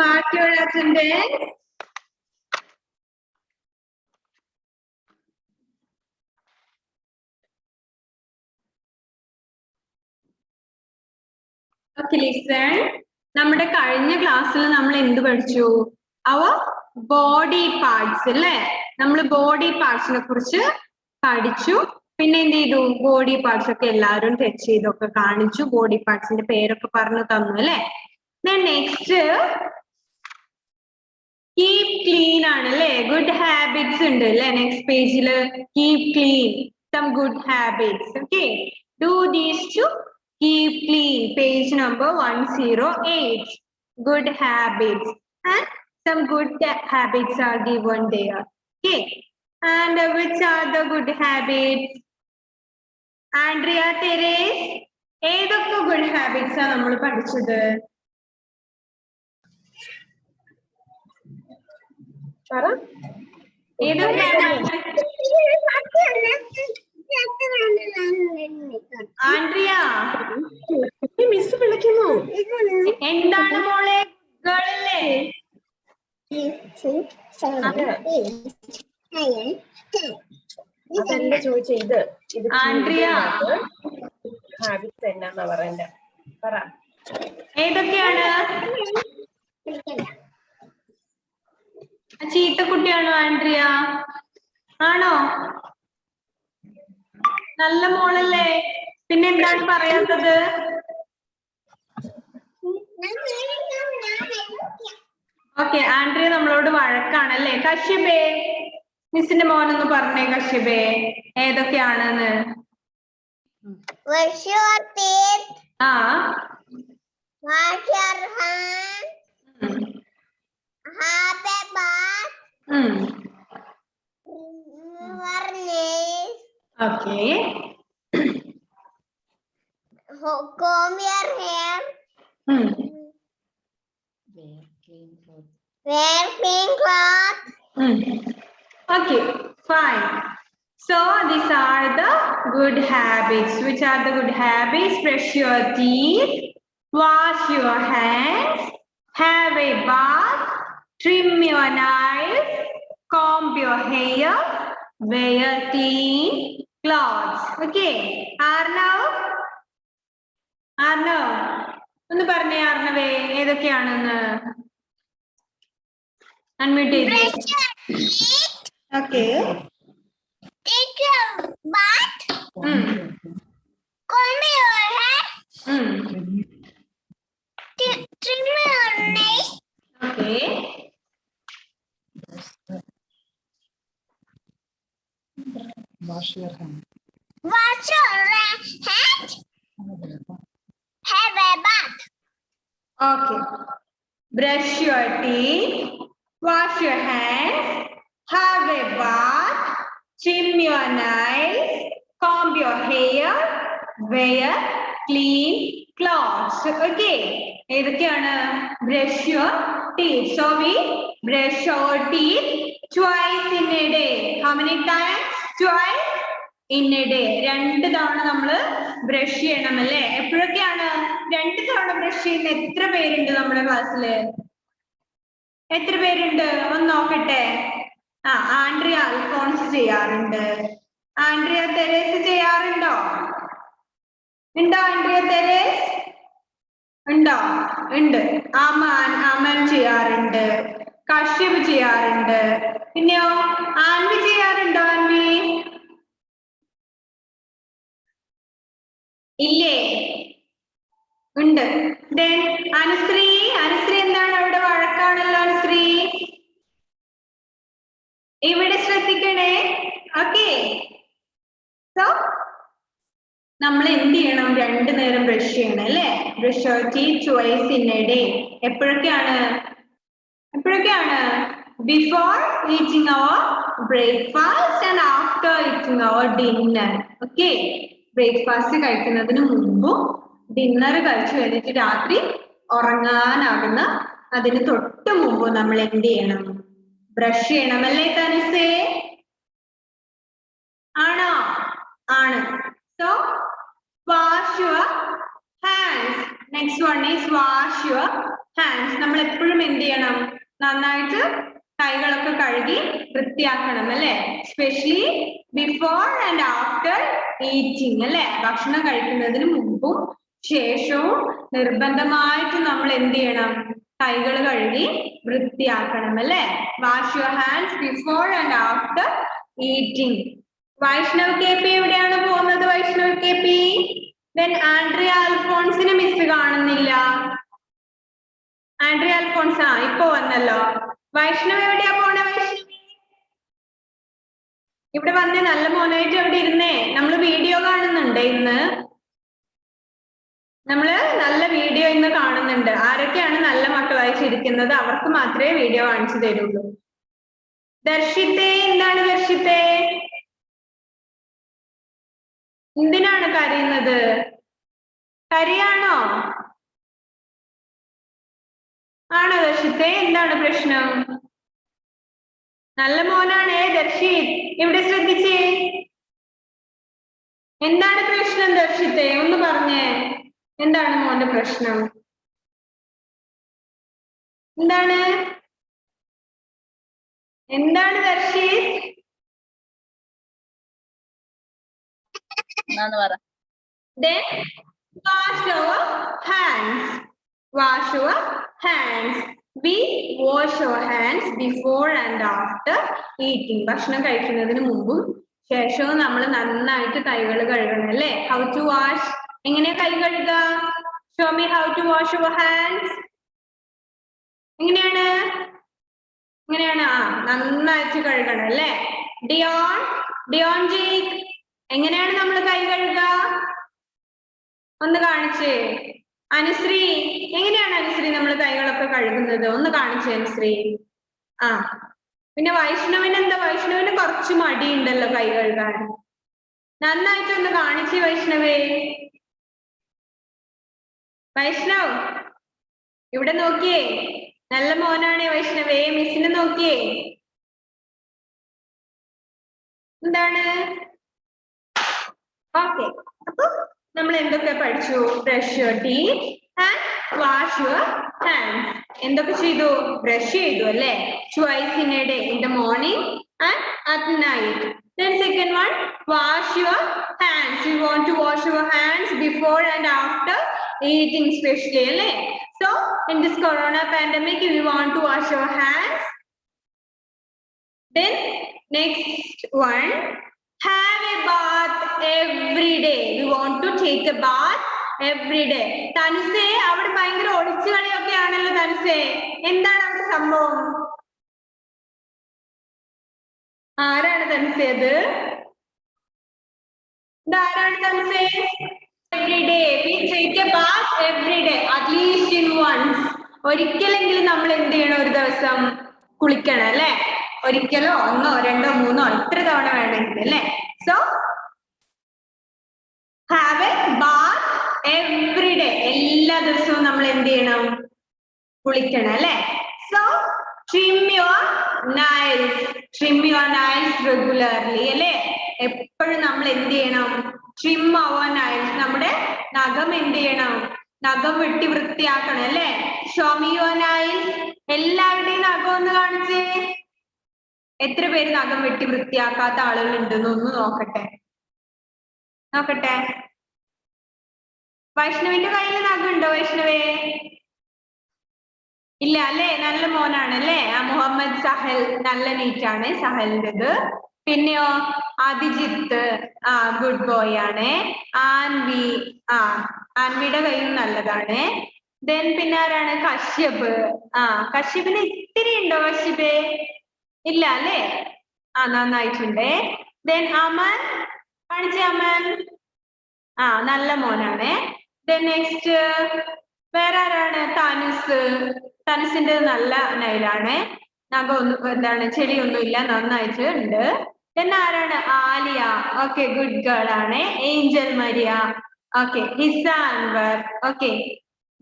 Mark your attendance. Okay, listen. നമ്മുടെ കഴിഞ്ഞ ക്ലാസ്സിൽ നമ്മൾ എന്ത് പഠിച്ചു? Our body parts അല്ലേ? നമ്മൾ ബോഡി പാർട്സിനെ കുറിച്ച് പഠിച്ചു. പിന്നെ എന്ത് ചെയ്തു? ബോഡി പാർട്സ് ഒക്കെ എല്ലാവരും ടച്ച് ചെയ്തൊക്കെ കാണിച്ചു. ബോഡി പാർട്സിന്റെ പേരൊക്കെ പറഞ്ഞു തന്നു അല്ലേ? Then next keep clean ആണല്ലേ? Good habits ഉണ്ട് അല്ലേ? Next പേജില് keep clean. Some good habits. Okay. Do these to keep clean. Page number 108. Good habits. And some good habits are given there. Okay. And which are the good habits? Andrea, Therese, ഏതൊക്കെ good habits ആണ് നമ്മൾ പഠിച്ചത്? Andrea miss വിളിക്കുന്നു. എന്താണ് മോളെ? ഗേളല്ലേ? Andrea habits എന്നാ പറയണ്ട പറ. ഏതൊക്കെയാണ്? ചീത്തക്കുട്ടിയാണോ ആൻഡ്രിയ? ആണോ? നല്ല മോളല്ലേ? പിന്നെ എന്താണ് പറയാത്തത്? ഓക്കെ, ആൻഡ്രിയ നമ്മളോട് വഴക്കാണല്ലേ? കശ്യപേ, മിസ്സിന്റെ മോനൊന്ന് പറഞ്ഞേ കശ്യപേ, ഏതൊക്കെയാണെന്ന്. ആ, okay. Comb your hair. Wear clean clothes. Okay, fine. So these are the good habits. Which are the good habits? Brush your teeth, wash your hands, have a bath, trim your nails, comb your hair, wear clean clothes. Okay, Arnav, ഒന്ന് പറഞ്ഞേ ആർണവേ, ഏതൊക്കെയാണെന്ന്. Unmute ചെയ്തേ. Okay. Take your bath. Comb your hair. Trim your nails. Okay. Wash your hands. Wash your hands. Have a bath. Okay. Brush your teeth, wash your hands, have a bath, trim your nails, comb your hair, wear clean clothes. Okay. ഏതൊക്കെയാണ്? Brush your teeth. So we brush our teeth twice in a day. How many times? Twice in a day. 2 തവണ നമ്മൾ brush ചെയ്യണം അല്ലേ? എപ്പോഴൊക്കെയാണ് 2 തവണ brush ചെയ്യുന്ന എത്ര പേരുണ്ട് നമ്മുടെ ക്ലാസ്സില്? എത്ര പേരുണ്ട്? ഒന്ന് നോക്കട്ടെ. ആ, ആൻഡ്രിയ അൽഫോൺസ് ചെയ്യാറുണ്ട്. ആൻഡ്രിയ തെരേസ് ചെയ്യാറുണ്ടോ? ഉണ്ടോ ആൻഡ്രിയ തെരേസ്? ഉണ്ടോ? ഉണ്ട്. അമൻ ചെയ്യാറുണ്ട്. കശ്യപ് ചെയ്യാറുണ്ട്. പിന്നെയോ ആൻവി ചെയ്യാറുണ്ടോ? ആൻവി ഇല്ലേ? ഉണ്ട്. അനുശ്രീ എന്താണ് അവിടെ? വഴക്കാണല്ലോ അനുശ്രീ. ഇവിടെ ശ്രദ്ധിക്കണേ. ഓക്കെ. സോ നമ്മൾ എന്ത് ചെയ്യണം? 2 നേരം ബ്രഷ് ചെയ്യണം അല്ലേ? Brush your teeth twice in a day. എപ്പോഴൊക്കെയാണ്? Before eating our breakfast and after eating our dinner. Okay. Breakfast കഴിക്കുന്നതിന് മുമ്പും ഡിന്നർ കഴിച്ചു കഴിഞ്ഞിട്ട് രാത്രി ഉറങ്ങാനാകുന്ന അതിന് തൊട്ട് മുമ്പ് നമ്മൾ എന്ത് ചെയ്യണം? ബ്രഷ് ചെയ്യണം അല്ലേ തനുസേ? ആണോ? ആണ്. So wash your hands. Next one is wash your hands നമ്മൾ എപ്പോഴും എന്ത് ചെയ്യണം? നന്നായിട്ട് കൈകളൊക്കെ കഴുകി വൃത്തിയാക്കണം അല്ലെ? Specially before and after eating അല്ലെ? ഭക്ഷണം കഴിക്കുന്നതിന് മുമ്പും ശേഷവും നിർബന്ധമായിട്ട് നമ്മൾ എന്ത് ചെയ്യണം? കൈകൾ കഴുകി വൃത്തിയാക്കണം അല്ലെ? Wash your hands before and after eating. Vaishnav K P എവിടെയാണ് പോകുന്നത്? Vaishnav K P. Then Andrea അൽഫോൺസിനെ മിസ് കാണുന്നില്ല. ആൻഡ്രിയ അൽഫോൺസ് ഇപ്പൊ വന്നല്ലോ. വൈഷ്ണവ് എവിടെയാ പോണേ? വൈഷ്ണവി ഇവിടെ വന്നേ, നല്ല മോനായിട്ട് എവിടെ ഇരുന്നേ. നമ്മള് വീഡിയോ കാണുന്നുണ്ട് ഇന്ന്. നമ്മള് നല്ല വീഡിയോ ഇന്ന് കാണുന്നുണ്ട്. ആരൊക്കെയാണ് നല്ല മക്കളായി ചിരിക്കുന്നത് അവർക്ക് മാത്രമേ വീഡിയോ കാണിച്ചു തരുള്ളൂ. ദർശിത്തേ, എന്താണ് ദർശിത്തേ? എന്തിനാണ് കരയുന്നത്? കരയാണോ? ആണോ ദർശിത്തേ? എന്താണ് പ്രശ്നം? നല്ല മോനാണേ ദർശിത്. ഇവിടെ ശ്രദ്ധിച്ചേ. എന്താണ് പ്രശ്നം ദർശിത്തേ? ഒന്ന് പറഞ്ഞേ, എന്താണ് മോന്റെ പ്രശ്നം? എന്താണ് എന്താണ് Darshith? Then wash our hands. Wash our hands. We wash our hands before and after eating. ഭക്ഷണം കഴിക്കുന്നതിന് മുമ്പും ശേഷവും നമ്മൾ നന്നായിട്ട് കൈകൾ കഴുകണം അല്ലേ? How to wash? എങ്ങനെയാ കൈ കഴുകുക? Show me how to wash our hands. എങ്ങനെയാണ്? നന്നായിട്ട് കഴുകണം അല്ലേ? ഡിയോൺ ജീക്ക്, എങ്ങനെയാണ് നമ്മൾ കൈ കഴുകുക? ഒന്ന് കാണിച്ചേ. അനുശ്രീ, എങ്ങനെയാണ് അനുശ്രീ നമ്മൾ കൈകളൊക്കെ കഴുകുന്നത്? ഒന്ന് കാണിച്ചേ അനുശ്രീ. പിന്നെ വൈഷ്ണവിന് എന്താ? വൈഷ്ണവിന് കുറച്ച് മടിയുണ്ടല്ലോ കൈ കഴുകാൻ. നന്നായിട്ട് ഒന്ന് കാണിച്ചേ വൈഷ്ണവേ. വൈഷ്ണവ് ഇവിടെ നോക്കിയേ, നല്ല മോനാണേ വൈഷ്ണവേ. മിസ്സിനെ നോക്കിയേ. എന്താണ്? ഓക്കെ, അപ്പൊ നമ്മൾ എന്തൊക്കെ പഠിച്ചു? Brush your teeth and wash your hands. എന്തൊക്കെ ചെയ്തു? ബ്രഷ് ചെയ്തു അല്ലേ? Twice in a day, in the morning and at night. Then second one, wash your hands. You want to wash your hands before and after eating especially അല്ലേ? So in this corona pandemic we want to wash our hands. Then next one, have a bath every day. We want to take a bath every day. തനുസേ, അവിടെ ഭയങ്കര ഒളിച്ചു കളിയൊക്കെ ആണല്ലോ തനുസേ. എന്താണ് അവിടെ സംഭവം? ആരാണ് തനുസേ? ഇതാരാണ് തനുസേ? Every day we take a bath every day, at least in once. ഒരിക്കലെങ്കിലും നമ്മൾ എന്ത് ചെയ്യണം? ഒരു ദിവസം കുളിക്കണം അല്ലേ? ഒരിക്കലോ ഒന്നോ രണ്ടോ മൂന്നോ എത്ര തവണ വേണമെങ്കിൽ അല്ലേ? So have a bath every day. എല്ലാ ദിവസവും നമ്മൾ എന്ത് ചെയ്യണം? കുളിക്കണം അല്ലേ? So trim your nails. Trim your nails regularly അല്ലേ? എപ്പോഴും നമ്മൾ എന്ത് ചെയ്യണം? Trim our nails. നമ്മുടെ നഖം എന്ത് ചെയ്യണം? നഖം വെട്ടി വൃത്തിയാക്കണം അല്ലേ? Show me your nails. എല്ലാവരുടെയും നഖം ഒന്ന് കാണിച്ചേ. എത്ര പേര് നഖം വെട്ടി വൃത്തിയാക്കാത്ത ആളുകൾ ഉണ്ടെന്ന് ഒന്ന് നോക്കട്ടെ. വൈഷ്ണവിന്റെ കയ്യിൽ നഖം ഉണ്ടോ വൈഷ്ണവേ? ഇല്ല അല്ലേ? നല്ല മോനാണ് അല്ലേ? മുഹമ്മദ് സഹൽ നല്ല നീറ്റാണ് സഹലിൻ്റെത്. പിന്നെയോ അഭിജിത്ത്, ഗുഡ് ബോയ് ആണ്. ആൻവി, ആൻവിയുടെ കയ്യിൽ നല്ലതാണ്. ദെൻ പിന്നെ ആരാണ്? കശ്യപ്. കശ്യപിന് ഇത്തിരി ഉണ്ടോ കശ്യപേ? ഇല്ല അല്ലേ? നന്നായിട്ടുണ്ട്. ദെൻ അമൻ, കാണിച്ചേ അമൻ. നല്ല മോനാണ്. ദെൻ നെക്സ്റ്റ് വേറെ ആരാണ്? തനുസിന്റെ നല്ല നൈലാണ്. നഖമൊന്നും എന്താണ് ചെളിയൊന്നും ഇല്ല, നന്നായിട്ട് ഉണ്ട്. ദെൻ ആരാണ്? ആലിയ. ഓക്കെ, ഗുഡ് ഗേൾ ആണ്. Angel Maria. Okay, Hiza Anwar. Okay,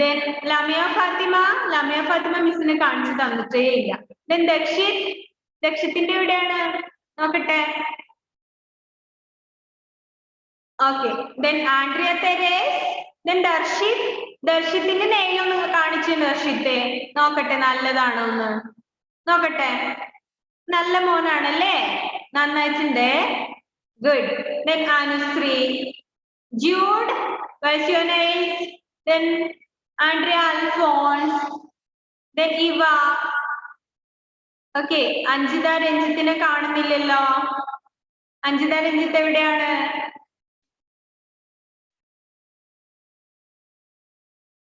then Lamiya Fathima മിസ്സിനെ കാണിച്ചു തന്നിട്ടേ ഇല്ല. ദെൻ ദക്ഷിത്തിന്റെ എവിടെയാണ്? നോക്കട്ടെ. Okay, then Andrea Therese. Then ദർശിത്തിന്റെ നെയിൽ ഒന്ന് കാണിച്ചു ദർശിത്തെ നോക്കട്ടെ നല്ലതാണോ ഒന്ന് നോക്കട്ടെ നല്ല മോനാണല്ലേ നന്നായിട്ടുണ്ട് good then Anushree Jude what's your name then Andrea Alphonse then Eva okay Anjita Ranjitine കാണുന്നില്ലല്ലോ Anjita Ranjit എവിടെയാണ്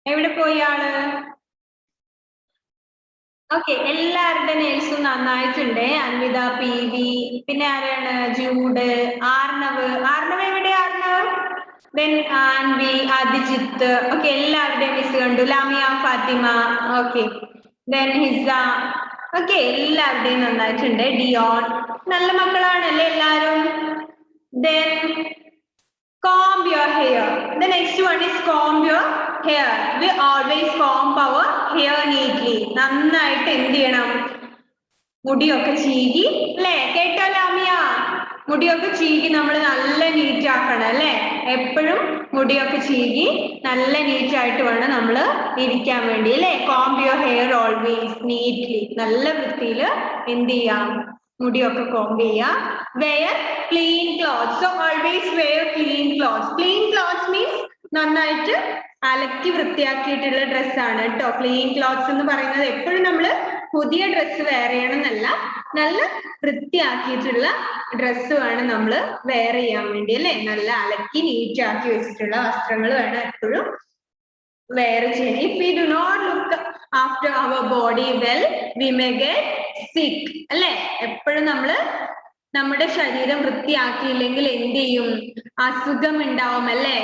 എവിടെ പോയി ആള് ഓക്കെ എല്ലാവരുടെ നെയിൽസും നന്നായിട്ടുണ്ട് അൻവിത പി വി പിന്നെ ആരാണ് ജൂഡ് ആർണവ് എവിടെ ആർണവ് then ആൻവി അദിജിത്ത് ഓക്കെ എല്ലാവരുടെയും മിസ് കണ്ടു Lamiya Fathima okay then Hiza okay എല്ലാവരുടെയും നന്നായിട്ടുണ്ട് ഡിയോൺ നല്ല മക്കളാണല്ലേ എല്ലാരും then comb your hair the next one is comb your hair we always comb our hair neatly നന്നായിട്ട് എന്ത് ചെയ്യണം മുടിയൊക്കെ ചീകി അല്ലേ കേട്ടോ ലാമിയ മുടിയൊക്കെ ചീകി നമ്മൾ നല്ല നീറ്റ് ആക്കണം അല്ലേ എപ്പോഴും മുടിയൊക്കെ ചീകി നല്ല നീറ്റ് ആയിട്ട് വേണം നമ്മൾ ഇരിക്കാൻ വേണ്ടി അല്ലേ comb your hair always neatly നല്ല വൃത്തിയിൽ എന്ത് ചെയ്യാം മുടിയൊക്കെ comb ചെയ്യാം wear clean clothes so always wear clean clothes means നന്നായിട്ട് അലക്കി വൃത്തിയാക്കിയിട്ടുള്ള ഡ്രസ്സാണ് കേട്ടോ ക്ലീൻ ക്ലോത്ത്സ് എന്ന് പറയുന്നത് എപ്പോഴും നമ്മൾ പുതിയ ഡ്രസ്സ് വെയർ ചെയ്യണമെന്നല്ല നല്ല വൃത്തിയാക്കിയിട്ടുള്ള ഡ്രസ്സ് വേണം നമ്മൾ വെയർ ചെയ്യാൻ വേണ്ടി അല്ലേ നല്ല അലക്കി നീറ്റ് ആക്കി വെച്ചിട്ടുള്ള വസ്ത്രങ്ങൾ വേണം എപ്പോഴും wear ചെയ്യാൻ if we do not look after our body well we may get sick അല്ലേ എപ്പോഴും നമ്മൾ നമ്മുടെ ശരീരം വൃത്തിയാക്കിയില്ലെങ്കിൽ എന്ത് ചെയ്യും അസുഖം ഉണ്ടാവും അല്ലേ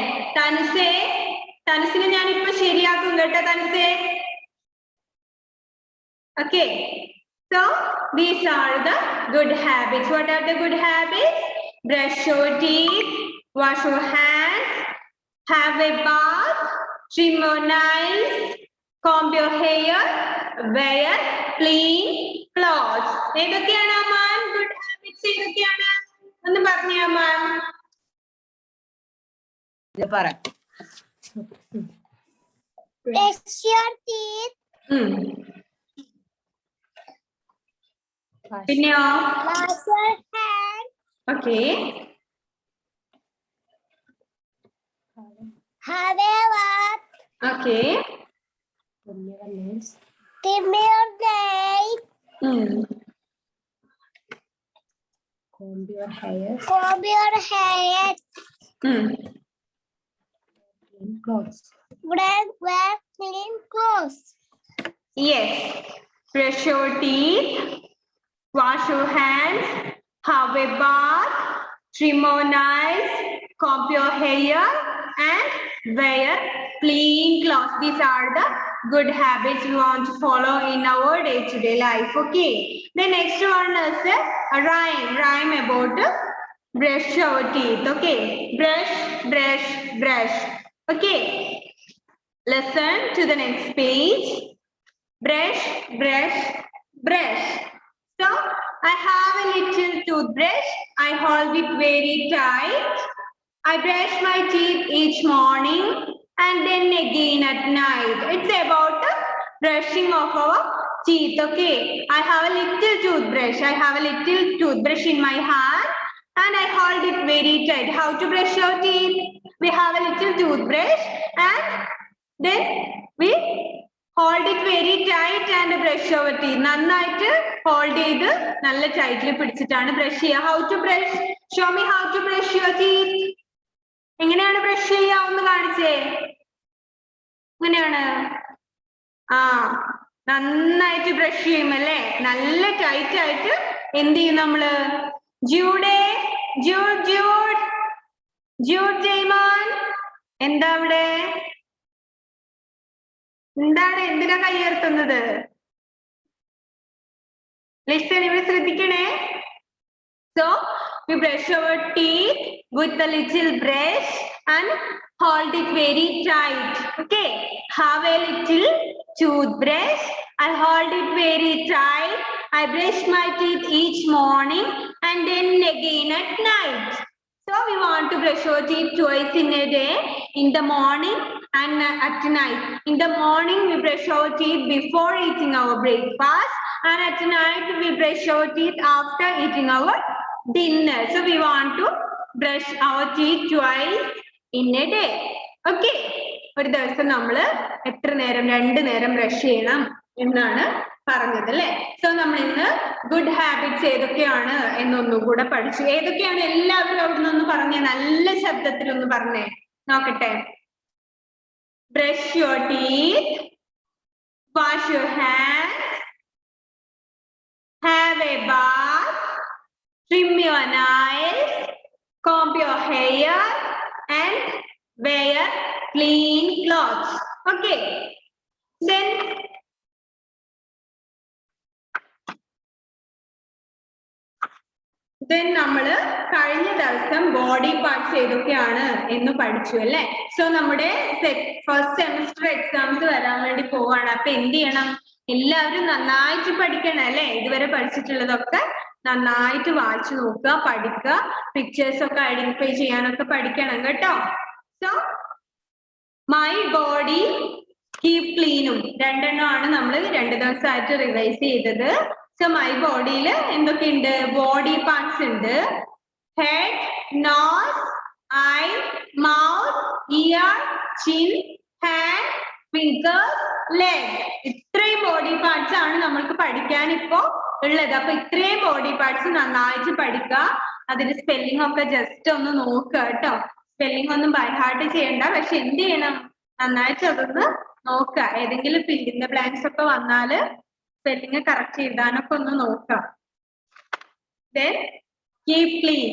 തനുസിനെ ഞാൻ ഇപ്പൊ ശരിയാക്കും കേട്ടോ തനുസേ okay so these are the good habits what are the good habits brush your teeth wash your hands have a bath trim your nails comb your hair wear clean clothes ഏതൊക്കെയാണ് അമ്മാൻ ഗുഡ് ഹാബിറ്റ്സ് ഏതൊക്കെയാണ് ഒന്ന് പറഞ്ഞേ Amman പറ Brush your teeth. പിന്നെയോ Wash your hands. Okay Have a bath. Okay Trim your nails. comb your hair Comb your hair. clean clothes Wear clean clothes. yes brush your teeth wash your hands have a bath trim your nails comb your hair and wear clean clothes these are the good habits we want to follow in our day-to-day life okay the next one is a rhyme about brush your teeth okay brush okay listen to the next page brush so I have a little toothbrush I hold it very tight I brush my teeth each morning and then again at night it's about the brushing of our teeth okay I have a little toothbrush in my hand and I hold it very tight how to brush your teeth we have a little toothbrush and then we hold it very tight and brush our teeth നന്നായിട്ട് hold ചെയ്ത് നല്ല title പിടിച്ചിട്ടാണ് brush ചെയ്യുക how to brush show me how to brush your teeth എങ്ങനെയാണ് brush ചെയ്യുക ഒന്ന് കാണിച്ചേ എങ്ങനെയാണ് നന്നായിട്ട് ബ്രഷ് ചെയ്യും അല്ലേ നല്ല ടൈറ്റ് ആയിട്ട് എന്ത് ചെയ്യും നമ്മള് ജൂഡ് ജയ്മാൻ എന്താ അവിടെ എന്താണ് എന്തിനാ കൈയുയർത്തുന്നത് ലിസൺ ഇവിടെ ശ്രദ്ധിക്കണേ so we brush our teeth with a little brush and hold it very tight okay have a little toothbrush I hold it very tight I brush my teeth each morning and then again at night so So we want to brush our teeth twice in a day, in the morning and at night. In the morning we brush our teeth before eating our breakfast, and at night we brush our teeth after eating our dinner. So we want to brush our teeth twice in a day. Okay. ഒരു ദിവസം നമ്മൾ എത്ര നേരം 2 നേരം brush ചെയ്യണം എന്നാണ് പറഞ്ഞത് അല്ലേ? സോ നമ്മൾ ഇന്ന് ഗുഡ് ഹാബിറ്റ്സ് ഏതൊക്കെയാണ് എന്നൊന്നും കൂടെ പഠിച്ചു. ഏതൊക്കെയാണ് എല്ലാവരും അവിടെ നിന്ന് പറഞ്ഞേ? നല്ല ശബ്ദത്തിൽ ഒന്ന് പറഞ്ഞേ നോക്കട്ടെ. Brush your teeth, wash your hands, have a bath, trim your nails, comb your hair, and wear clean clothes. Okay. Then നമ്മൾ കഴിഞ്ഞ ദിവസം ബോഡി പാർട്സ് ഏതൊക്കെയാണ് എന്ന് പഠിച്ചു അല്ലേ? സോ നമ്മുടെ ഫസ്റ്റ് സെമിസ്റ്റർ എക്സാംസ് വരാൻ വേണ്ടി പോവാണ്. അപ്പൊ എന്ത് ചെയ്യണം? എല്ലാവരും നന്നായിട്ട് പഠിക്കണം അല്ലേ? ഇതുവരെ പഠിച്ചിട്ടുള്ളതൊക്കെ നന്നായിട്ട് വായിച്ചു നോക്കുക, പഠിക്കുക, പിക്ചേഴ്സ് ഒക്കെ ഐഡന്റിഫൈ ചെയ്യാനൊക്കെ പഠിക്കണം കേട്ടോ. സോ മൈ ബോഡി കീപ് ക്ലീനും രണ്ടെണ്ണമാണ് നമ്മൾ 2 ദിവസമായിട്ട് റിവൈസ് ചെയ്തത്. സോ മൈ ബോഡിയിൽ എന്തൊക്കെയുണ്ട്? ബോഡി പാർട്സ് ഉണ്ട്. Head, nose, eye, mouth, ear, chin, hand, fingers, leg. ഇത്രയും ബോഡി പാർട്സ് ആണ് നമ്മൾക്ക് പഠിക്കാൻ ഇപ്പോ ഉള്ളത്. അപ്പൊ ഇത്രയും ബോഡി പാർട്സ് നന്നായിട്ട് പഠിക്കുക. അതിന്റെ സ്പെല്ലിംഗ് ഒക്കെ ജസ്റ്റ് ഒന്ന് നോക്കുക കേട്ടോ. സ്പെല്ലിംഗ് ഒന്നും ബൈ ഹാർട്ട് ചെയ്യണ്ട, പക്ഷെ എന്ത് ചെയ്യണം? നന്നായിട്ട് അതൊന്ന് നോക്കുക. ഏതെങ്കിലും ഫിൽ ഇൻ ദ ബ്ലാങ്ക്സ് ഒക്കെ വന്നാല് സ്പെല്ലിംഗ് കറക്റ്റ് ചെയ്താനൊക്കെ ഒന്ന് നോക്കാം. Then keep clean.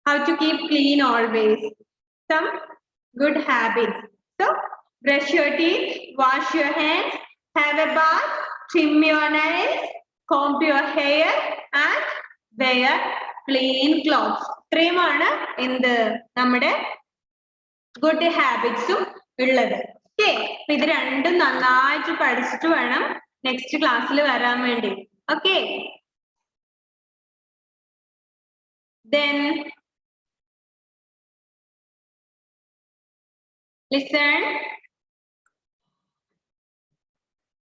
How to keep clean always? Some good habits. So brush your teeth, wash your hands, have a bath, trim your nails, comb your hair, and wear clean clothes. ഇത്രയുമാണ് എന്ത് നമ്മുടെ good ഹാബിറ്റ്സും ഉള്ളത്. Okay. ഇത് രണ്ടും നന്നായിട്ട് പഠിച്ചിട്ട് വേണം next ക്ലാസ്സിൽ വരാൻ വേണ്ടി. ഓക്കെ. Then listen.